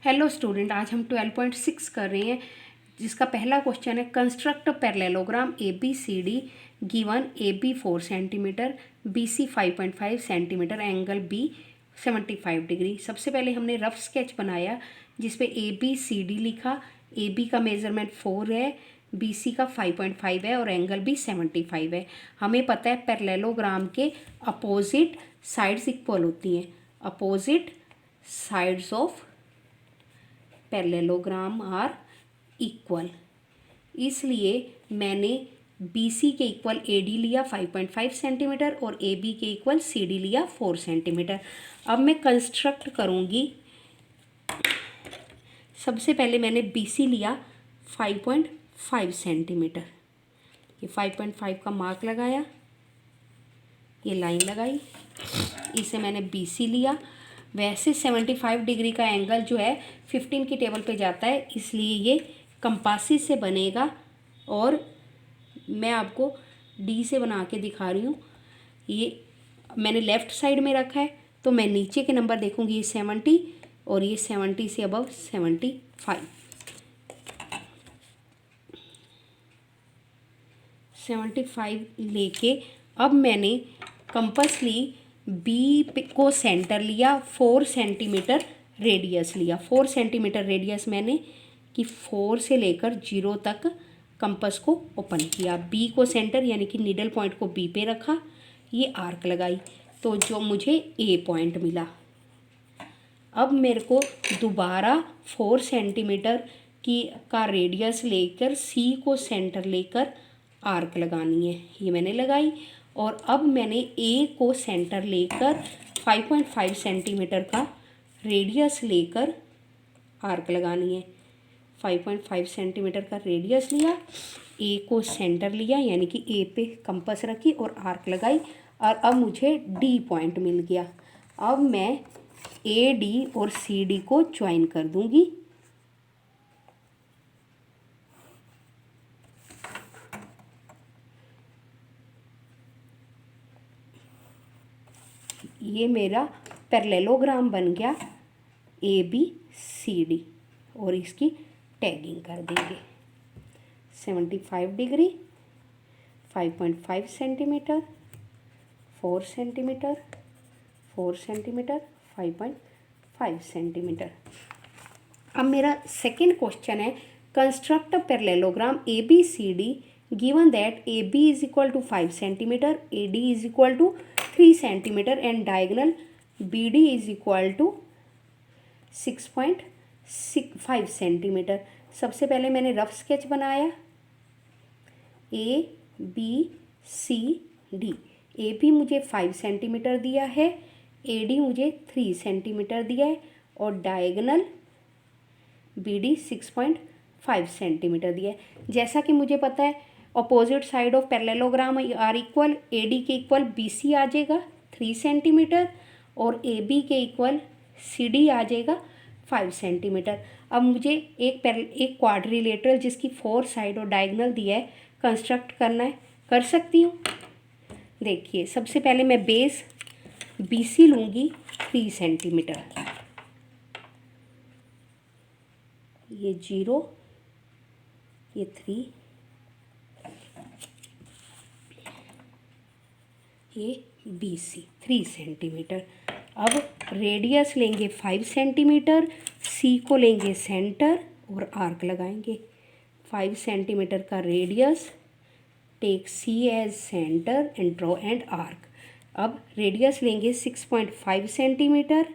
Hello student, आज हम 12.6 कर रहे हैं जिसका पहला क्वेश्चन है construct parallelogram A B C D given A B 4 centimetre B C 5.5 centimetre angle B 75 degree. सबसे पहले हमने रफ स्केच बनाया जिसपे ए बी सी डी लिखा। ए बी का मेज़रमेंट 4 है, बी सी का 5.5 है और एंगल भी 75 है। हमें पता है पैरेललोग्राम के अपोजिट साइड्स इक्वल होती हैं। Opposite sides of parallelogram are equal, इसलिए मैंने BC के इक्वल AD लिया 5.5 सेंटीमीटर और AB के इक्वल CD लिया 4 सेंटीमीटर। अब मैं कंस्ट्रक्ट करूँगी। सबसे पहले मैंने BC लिया 5.5 सेंटीमीटर, ये 5.5 का मार्क लगाया, ये लाइन लगाई, इसे मैंने BC लिया। वैसे 75 डिग्री का एंगल जो है 15 की टेबल पे जाता है, इसलिए ये कंपासिस से बनेगा और मैं आपको D से बना के दिखा रही हूँ। ये मैंने लेफ़्ट साइड में रखा है तो मैं नीचे के नंबर देखूँगी, ये 70 और ये 70 से अबव 75 लेके अब मैंने कंपास ली, बी को सेंटर लिया, 4 सेंटीमीटर रेडियस लिया। 4 सेंटीमीटर रेडियस मैंने कि 4 से लेकर 0 तक कंपास को ओपन किया। बी को सेंटर यानी कि नीडल पॉइंट को बी पे रखा, ये आर्क लगाई तो जो मुझे ए पॉइंट मिला। अब मेरे को दोबारा 4 सेंटीमीटर का रेडियस लेकर सी को सेंटर लेकर आर्क लगानी है, ये मैंने लगाई। और अब मैंने ए को सेंटर लेकर 5.5 सेंटीमीटर का रेडियस लेकर आर्क लगानी है। 5.5 सेंटीमीटर का रेडियस लिया, ए को सेंटर लिया यानी कि ए पे कंपास रखी और आर्क लगाई और अब मुझे डी पॉइंट मिल गया। अब मैं ए डी और सी डी को ज्वाइन कर दूंगी। ये मेरा पैरेललोग्राम बन गया ए बी सी डी और इसकी टैगिंग कर देंगे। 75 degree, 5.5 centimetre, 4 centimetre, 4 centimetre, 5.5 centimetre. अब मेरा सेकंड क्वेश्चन है construct parallelogram A B C D given that AB is equal to 5 centimeter, AD is equal to 3 centimeter and diagonal BD is equal to 6.5 centimetre. सबसे पहले मैंने rough sketch बनाया, A B C D. A B मुझे 5 centimetre दिया है, A D मुझे 3 centimetre दिया है और डायगोनल बी डी 6.5 सेंटीमीटर दिया है। जैसा कि मुझे पता है opposite side of parallelogram are equal, A D के इक्वल बी सी आ जाएगा 3 सेंटीमीटर और ए बी के इक्वल सी डी आ जाएगा 5 सेंटीमीटर। अब मुझे एक क्वाड्रिलेटरल जिसकी 4 साइड और डायगोनल दिया है कंस्ट्रक्ट करना है, कर सकती हूँ। देखिए सबसे पहले मैं बेस बी सी लूँगी 3 सेंटीमीटर, ये 0, ये 3, ये बी सी 3 सेंटीमीटर। अब रेडियस लेंगे 5 सेंटीमीटर, सी को लेंगे सेंटर और आर्क लगाएंगे। 5 सेंटीमीटर का radius, take C as centre and draw and arc. अब रेडियस लेंगे 6.5 सेंटीमीटर,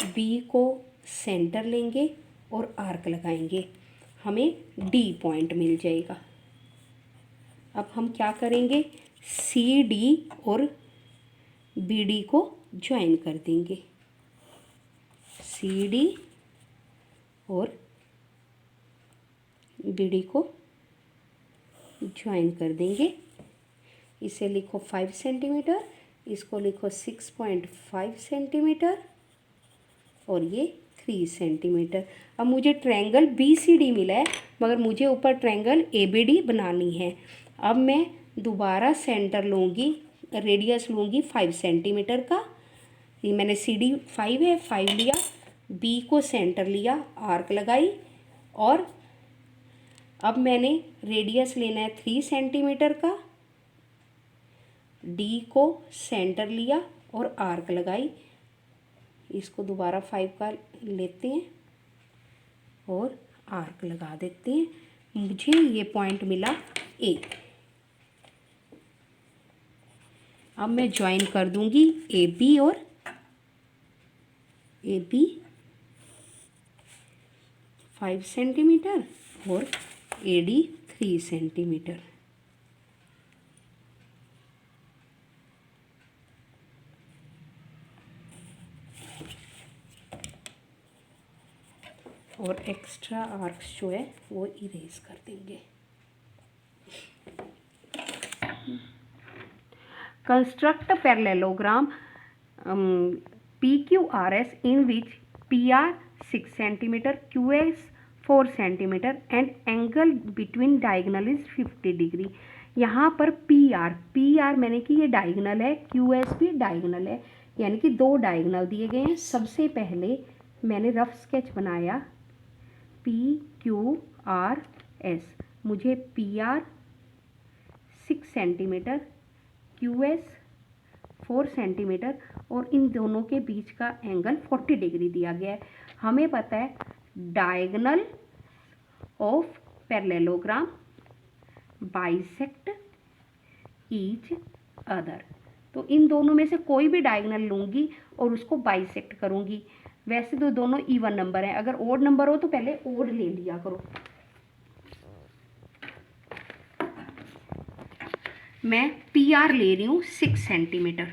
बी को सेंटर लेंगे और आर्क लगाएंगे, हमें डी पॉइंट मिल जाएगा। अब हम क्या करेंगे, सी डी और बी डी को ज्वाइन कर देंगे। सी डी और बी डी को ज्वाइन कर देंगे। इसे लिखो 5 सेंटीमीटर, इसको लिखो 6.5 सेंटीमीटर और ये 3 सेंटीमीटर। अब मुझे ट्रायंगल बी सी डी मिला है मगर मुझे ऊपर ट्रायंगल ए बी डी बनानी है। अब मैं दोबारा सेंटर लूँगी, रेडियस लूँगी 5 सेंटीमीटर का। ये मैंने CD 5 है, 5 लिया, B को सेंटर लिया, आर्क लगाई, और अब मैंने रेडियस लेना है 3 सेंटीमीटर का, D को सेंटर लिया और आर्क लगाई। इसको दोबारा 5 का लेते हैं और आर्क लगा देते हैं। मुझे ये पॉइंट मिला A। अब मैं ज्वाइन कर दूंगी AB और AB 5 सेंटीमीटर और AD 3 सेंटीमीटर। और एक्स्ट्रा आर्क्स जो है वो इरेज कर देंगे। Construct a parallelogram PQRS in which PR 6 centimeter, QS 4 centimeter and angle between diagonal is 50 degree. यहाँ पर PR मैंने कि ये डायगनल है, QS भी डायगनल है, यानी कि 2 डायगनल दिए गए हैं। सबसे पहले मैंने रफ स्केच बनाया PQRS। मुझे PR 6 सेंटीमीटर, QS 4 सेंटीमीटर और इन दोनों के बीच का एंगल 40 डिग्री दिया गया है। हमें पता है diagonal of parallelogram bisect each other. तो इन दोनों में से कोई भी डायगोनल लूँगी और उसको बाइसेक्ट करूँगी। वैसे तो दोनों इवन नंबर हैं, अगर ओड नंबर हो तो पहले ओड ले लिया करो। मैं PR ले रही हूँ 6 सेंटीमीटर।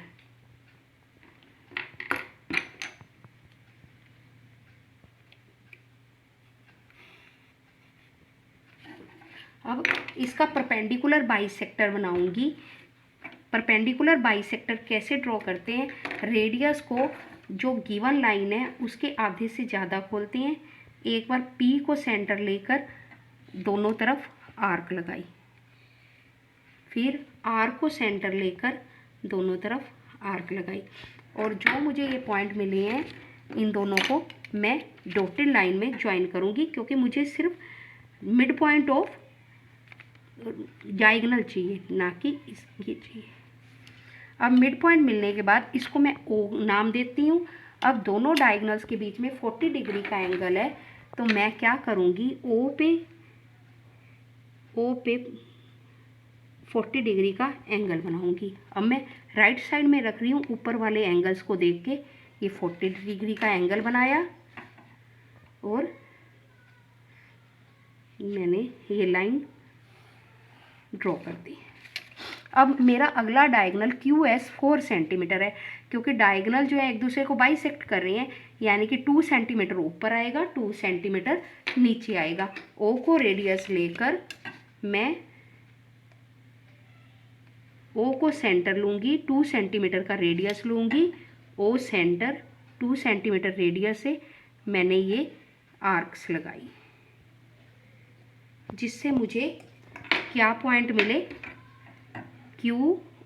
अब इसका परपेंडिकुलर बाइसेक्टर बनाऊंगी। परपेंडिकुलर बाइसेक्टर कैसे ड्रॉ करते हैं? रेडियस को जो गिवन लाइन है उसके आधे से ज़्यादा खोलते हैं। एक बार P को सेंटर लेकर दोनों तरफ आर्क लगाई, फिर R को सेंटर लेकर दोनों तरफ आर्क लगाई, और जो मुझे ये पॉइंट मिले हैं इन दोनों को मैं डॉटेड लाइन में ज्वाइन करूँगी, क्योंकि मुझे सिर्फ मिड पॉइंट ऑफ डायगोनल चाहिए, ना कि ये चाहिए। अब मिड पॉइंट मिलने के बाद इसको मैं O नाम देती हूँ। अब दोनों डायगोनल्स के बीच में 40 डिग्री का एंगल है, तो मैं क्या करूँगी, O पे 40 डिग्री का एंगल बनाऊंगी। अब मैं राइट साइड में रख रही हूँ, ऊपर वाले एंगल्स को देख के ये 40 डिग्री का एंगल बनाया और मैंने ये लाइन ड्रॉ कर दी। अब मेरा अगला डायगोनल QS 4 सेंटीमीटर है, क्योंकि डायगोनल जो है एक दूसरे को बाइसेक्ट कर रहे हैं, यानी कि 2 सेंटीमीटर ऊपर आएगा, 2 सेंटीमीटर नीचे आएगा। O को रेडियस लेकर मैं O को सेंटर लूँगी, 2 सेंटीमीटर का रेडियस लूँगी। O सेंटर 2 सेंटीमीटर रेडियस से मैंने ये आर्क्स लगाई, जिससे मुझे क्या पॉइंट मिले, Q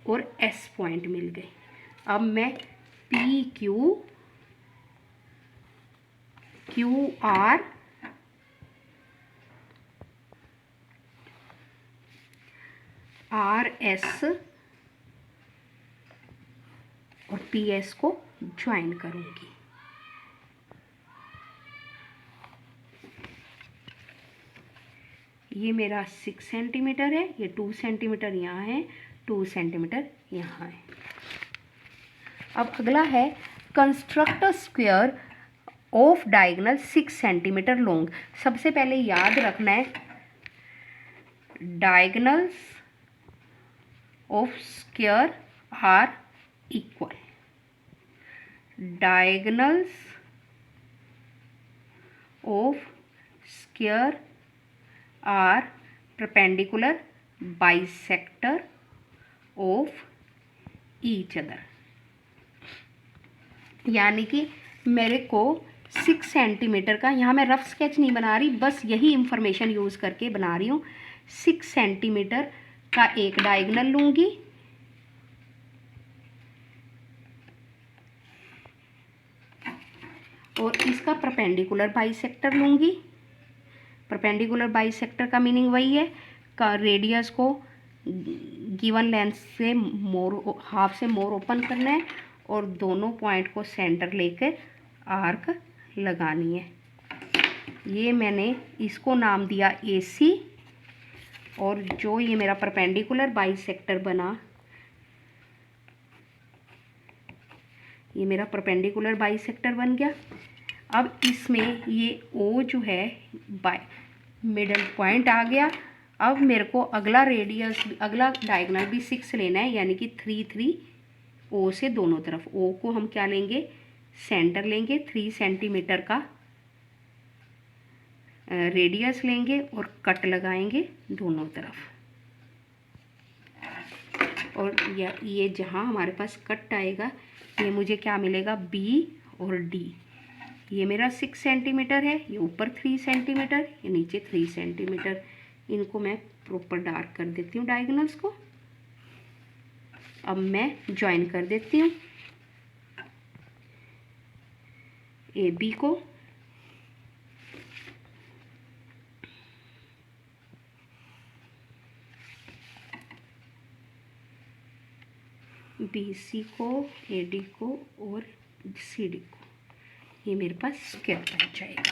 और S पॉइंट मिल गए। अब मैं PQ, QR, RS और PS को ज्वाइन करूँगी। ये मेरा 6 सेंटीमीटर है, ये 2 सेंटीमीटर यहाँ है, 2 सेंटीमीटर यहाँ है। अब अगला है construct a square of diagonal 6 centimetre long. सबसे पहले याद रखना है diagonals of square are equal. Diagonals of square are perpendicular bisector of each other. यानी कि मेरे को 6 सेंटीमीटर का, यहाँ मैं रफ स्केच नहीं बना रही, बस यही इंफॉर्मेशन यूज़ करके बना रही हूँ। 6 सेंटीमीटर का एक डायगोनल लूँगी और इसका परपेंडिकुलर बाइसेक्टर लूँगी। परपेंडिकुलर बाइसेक्टर का मीनिंग वही है का रेडियस को गिवन लेंथ से मोर हाफ से मोर ओपन करना है और दोनों पॉइंट को सेंटर लेकर आर्क लगानी है। ये मैंने इसको नाम दिया AC और जो ये मेरा परपेंडिकुलर बाइसेक्टर बना, ये मेरा परपेंडिकुलर बाइसेक्टर बन गया। अब इसमें ये O जो है मिडल पॉइंट आ गया। अब मेरे को अगला रेडियस अगला डायगोनल भी 6 लेना है, यानी कि 3 3 O से दोनों तरफ। O को हम क्या लेंगे, सेंटर लेंगे, 3 सेंटीमीटर का रेडियस लेंगे और कट लगाएंगे दोनों तरफ। और ये जहाँ हमारे पास कट आएगा ये मुझे क्या मिलेगा, B और D। ये मेरा 6 सेंटीमीटर है, ये ऊपर 3 सेंटीमीटर, ये नीचे 3 सेंटीमीटर। इनको मैं प्रॉपर डार्क कर देती हूँ डायगोनल्स को। अब मैं ज्वाइन कर देती हूँ AB को BC को, AD को और CD को। ये मेरे पास स्क्वायर बन जाएगा।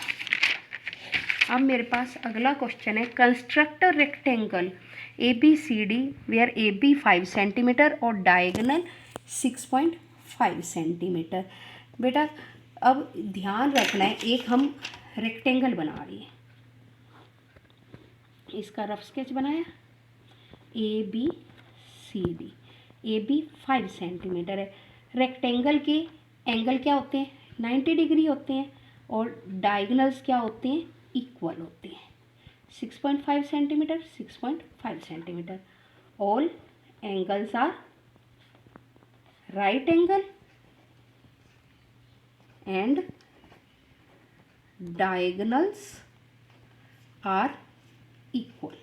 अब मेरे पास अगला क्वेश्चन है, construct rectangle ABCD where AB 5 centimetre और डायगोनल 6.5 सेंटीमीटर। बेटा अब ध्यान रखना है, एक हम रेक्टेंगल बना रही है, इसका रफ स्केच बनाया ABCD। AB 5 सेंटीमीटर है। रेक्टेंगल के एंगल क्या होते हैं, 90 डिग्री होते हैं और डायगोनल्स क्या होते हैं, इक्वल होते हैं। 6.5 centimetre 6.5 centimetre. All angles are right angle and diagonals are equal.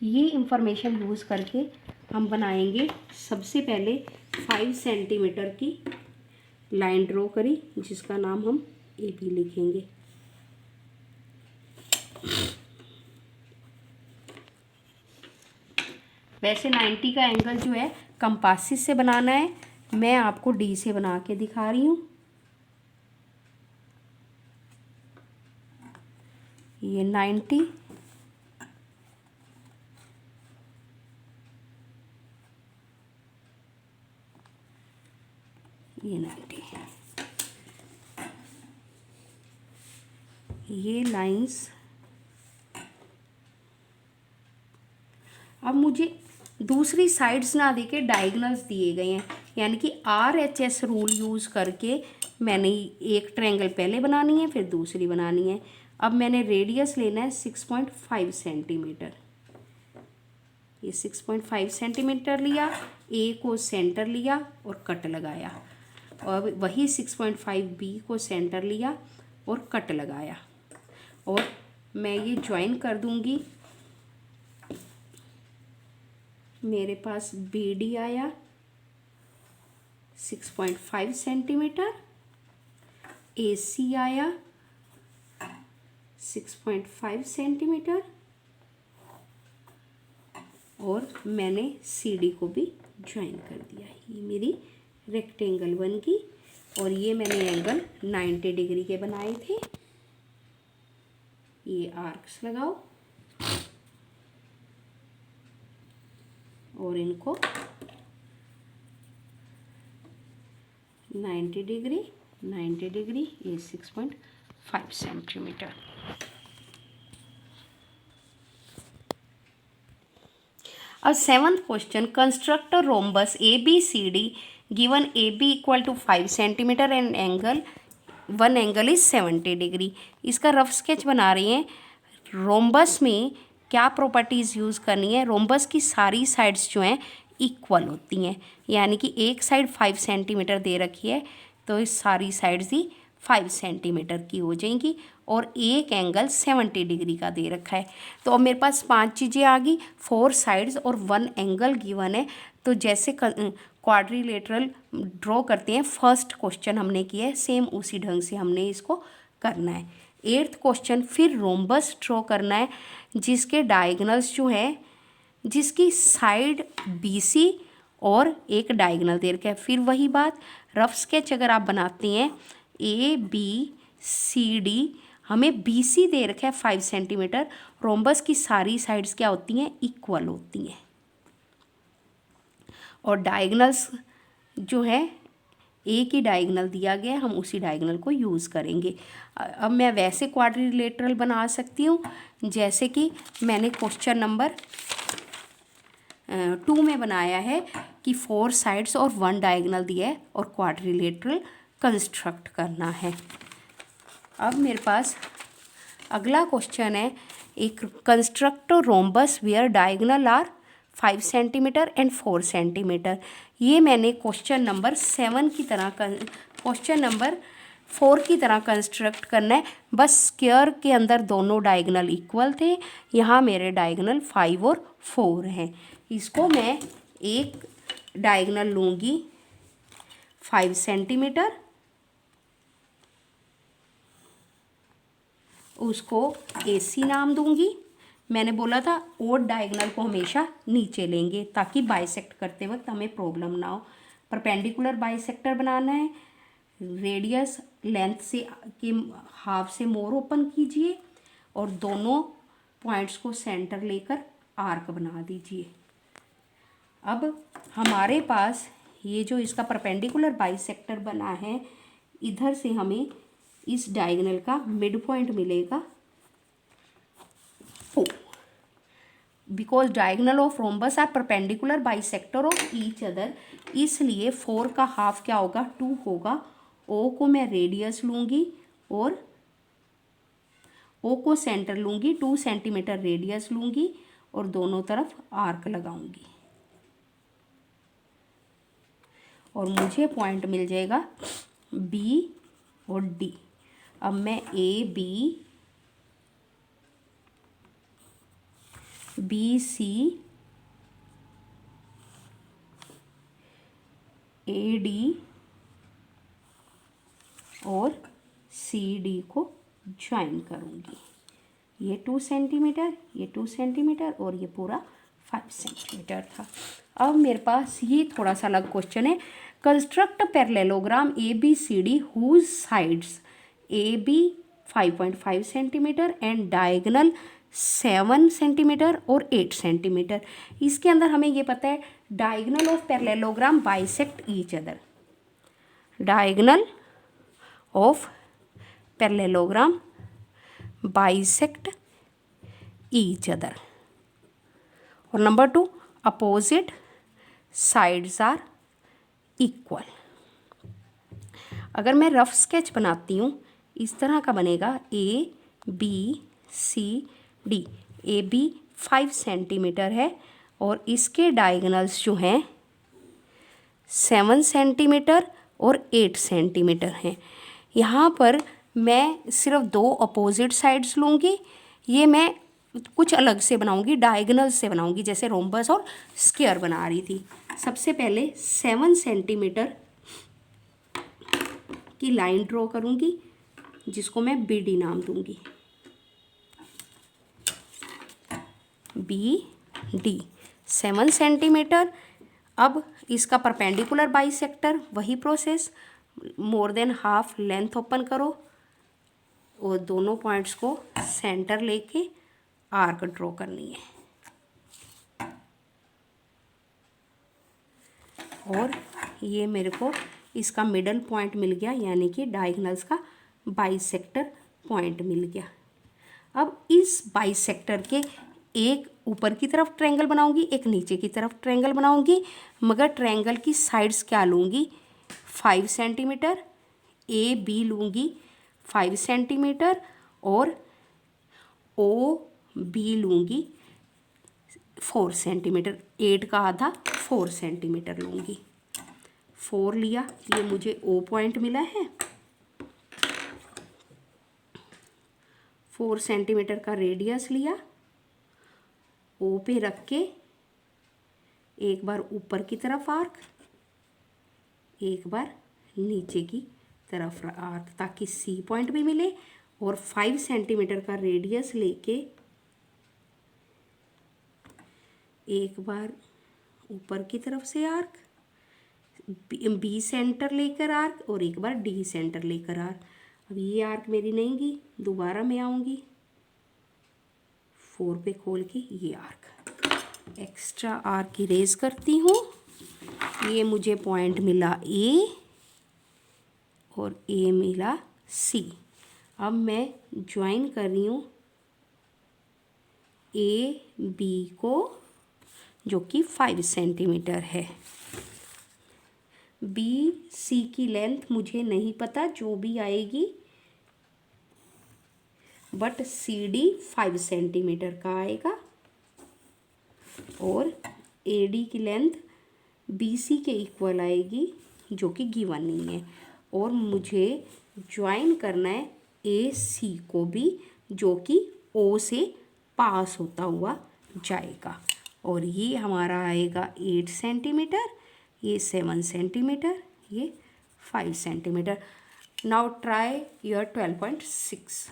ये इंफॉर्मेशन यूज़ करके हम बनाएंगे। सबसे पहले 5 सेंटीमीटर की लाइन ड्रॉ करी जिसका नाम हम AB लिखेंगे। वैसे 90 का एंगल जो है कंपासिस से बनाना है, मैं आपको D से बना के दिखा रही हूँ। ये 90, ये 90, ये लाइंस। अब मुझे दूसरी साइड्स ना देके डायगोनल्स दिए गए हैं, यानी कि RHS रूल यूज़ करके मैंने एक ट्रायंगल पहले बनानी है फिर दूसरी बनानी है। अब मैंने रेडियस लेना है 6.5 सेंटीमीटर। ये 6.5 सेंटीमीटर लिया, A को सेंटर लिया और कट लगाया, और वही 6.5 B को सेंटर लिया और कट लगाया, और मैं ये ज्वाइन कर दूंगी। मेरे पास BD आया 6.5 सेंटीमीटर, AC आया 6.5 सेंटीमीटर और मैंने CD को भी ज्वाइन कर दिया। ये मेरी रेक्टेंगल बन गई और ये मैंने एंगल 90 डिग्री के बनाए थे। ये आर्क्स लगाओ और इनको 90 डिग्री 90 डिग्री, ये 6.5 सेंटीमीटर। अब 7th question, construct a rhombus ABCD given AB equal to 5 centimetre and angle one angle is 70 degree. इसका रफ स्केच बना रही हैं। रोम्बस में क्या प्रॉपर्टीज़ यूज़ करनी है, रोम्बस की सारी साइड्स जो हैं इक्वल होती हैं, यानी कि एक साइड 5 सेंटीमीटर दे रखी है तो इस सारी साइड्स ही 5 सेंटीमीटर की हो जाएंगी और एक एंगल 70 डिग्री का दे रखा है। तो अब मेरे पास 5 चीज़ें आ गई, 4 साइड्स और 1 एंगल गिवन है। तो जैसे क्वाड्रिलेटरल ड्रॉ करते हैं, फर्स्ट क्वेश्चन हमने किया है, सेम उसी ढंग से हमने इसको करना है। 8th क्वेश्चन, फिर रोम्बस ड्रॉ करना है जिसके डायगोनल्स जो है, जिसकी साइड BC और एक डायगोनल दे रखा है। फिर वही बात, रफ स्केच अगर आप बनाते हैं ABCD, हमें BC दे रखा है 5 सेंटीमीटर। रोम्बस की सारी साइड्स क्या होती हैं, इक्वल होती हैं। और डायगोनल्स जो है, एक ही डायगोनल दिया गया है, हम उसी डायगोनल को यूज़ करेंगे। अब मैं वैसे क्वाड्रिलेटरल बना सकती हूँ जैसे कि मैंने क्वेश्चन नंबर 2 में बनाया है कि 4 साइड्स और 1 डायगोनल दिया है और क्वाड्रिलेटरल कंस्ट्रक्ट करना है। अब मेरे पास अगला क्वेश्चन है, एक construct rhombus where diagonal are 5 centimetre and 4 centimetre. ये मैंने क्वेश्चन नंबर 7 की तरह क्वेश्चन नंबर 4 की तरह कंस्ट्रक्ट करना है। बस स्क्वायर के अंदर दोनों डायगोनल इक्वल थे, यहाँ मेरे डायगोनल 5 और 4 हैं। इसको मैं एक डायगोनल लूँगी 5 सेंटीमीटर, उसको AC नाम दूंगी। मैंने बोला था ओड डायगोनल को हमेशा नीचे लेंगे ताकि बाइसेक्ट करते वक्त हमें प्रॉब्लम ना हो। परपेंडिकुलर बाइसेक्टर बनाना है, रेडियस लेंथ से के हाफ से मोर ओपन कीजिए और दोनों पॉइंट्स को सेंटर लेकर आर्क बना दीजिए। अब हमारे पास ये जो इसका परपेंडिकुलर बाइसेक्टर बना है, इधर से हमें इस डायगोनल का मिड पॉइंट मिलेगा O, because diagonal of rhombus are perpendicular bisector of each other, इसलिए 4 का हाफ क्या होगा, 2 होगा। O को मैं रेडियस लूँगी और O को सेंटर लूँगी, 2 सेंटीमीटर रेडियस लूँगी और दोनों तरफ आर्क लगाऊंगी और मुझे पॉइंट मिल जाएगा B और D। अब मैं AB, BC, AD और CD को ज्वाइन करूँगी। ये 2 सेंटीमीटर, ये 2 सेंटीमीटर और ये पूरा 5 सेंटीमीटर था। अब मेरे पास ये थोड़ा सा अलग क्वेश्चन है, construct parallelogram ABCD whose sides AB 5.5 centimetre and diagonal 7 centimetre और 8 सेंटीमीटर। इसके अंदर हमें ये पता है diagonal of parallelogram bisect each other, diagonal of parallelogram bisect each other. और number 2, opposite sides are equal. अगर मैं रफ स्केच बनाती हूँ, इस तरह का बनेगा ABCD। AB 5 सेंटीमीटर है और इसके डायगोनल्स जो हैं 7 सेंटीमीटर और 8 सेंटीमीटर हैं। यहाँ पर मैं सिर्फ 2 अपोजिट साइड्स लूँगी, ये मैं कुछ अलग से बनाऊँगी, डायगोनल से बनाऊँगी, जैसे रोम्बस और स्क्वायर बना रही थी। सबसे पहले 7 सेंटीमीटर की लाइन ड्रॉ करूँगी जिसको मैं BD नाम दूँगी, BD 7 सेंटीमीटर। अब इसका परपेंडिकुलर बाइसेक्टर, वही process, more than half length open करो और दोनों पॉइंट्स को सेंटर लेके आर्क ड्रॉ करनी है। और ये मेरे को इसका मिडल पॉइंट मिल गया, यानी कि डायगोनल्स का बाइसेक्टर पॉइंट मिल गया। अब इस बाइसेक्टर के एक ऊपर की तरफ ट्रायंगल बनाऊंगी, एक नीचे की तरफ ट्रायंगल बनाऊंगी, मगर ट्रायंगल की साइड्स क्या लूँगी, 5 सेंटीमीटर, AB लूँगी 5 सेंटीमीटर और OB लूँगी 4 सेंटीमीटर, 8 का आधा 4 सेंटीमीटर लूँगी। 4 लिया, ये मुझे O पॉइंट मिला है। 4 सेंटीमीटर का रेडियस लिया, ओ पे रख के एक बार ऊपर की तरफ आर्क, एक बार नीचे की तरफ आर्क, ताकि सी पॉइंट भी मिले। और 5 सेंटीमीटर का रेडियस लेके एक बार ऊपर की तरफ से आर्क, बी सेंटर लेकर आर्क, और एक बार डी सेंटर लेकर आर्क। अब ये आर्क मेरी नहीं गई, दोबारा मैं आऊँगी 4 पे खोल के ये आर्क, एक्स्ट्रा आर्क इरेज करती हूँ। ये मुझे पॉइंट मिला ए और ए मिला सी। अब मैं ज्वाइन कर रही हूँ ए बी को, जो कि 5 सेंटीमीटर है। बी सी की लेंथ मुझे नहीं पता, जो भी आएगी, बट सी डी 5 सेंटीमीटर का आएगा और ए डी की लेंथ बी सी के इक्वल आएगी, जो कि गिवन नहीं है। और मुझे ज्वाइन करना है ए सी को भी, जो कि ओ से पास होता हुआ जाएगा। और ये हमारा आएगा 8 सेंटीमीटर, ये 7 सेंटीमीटर, ये 5 सेंटीमीटर। Now try your 12.6।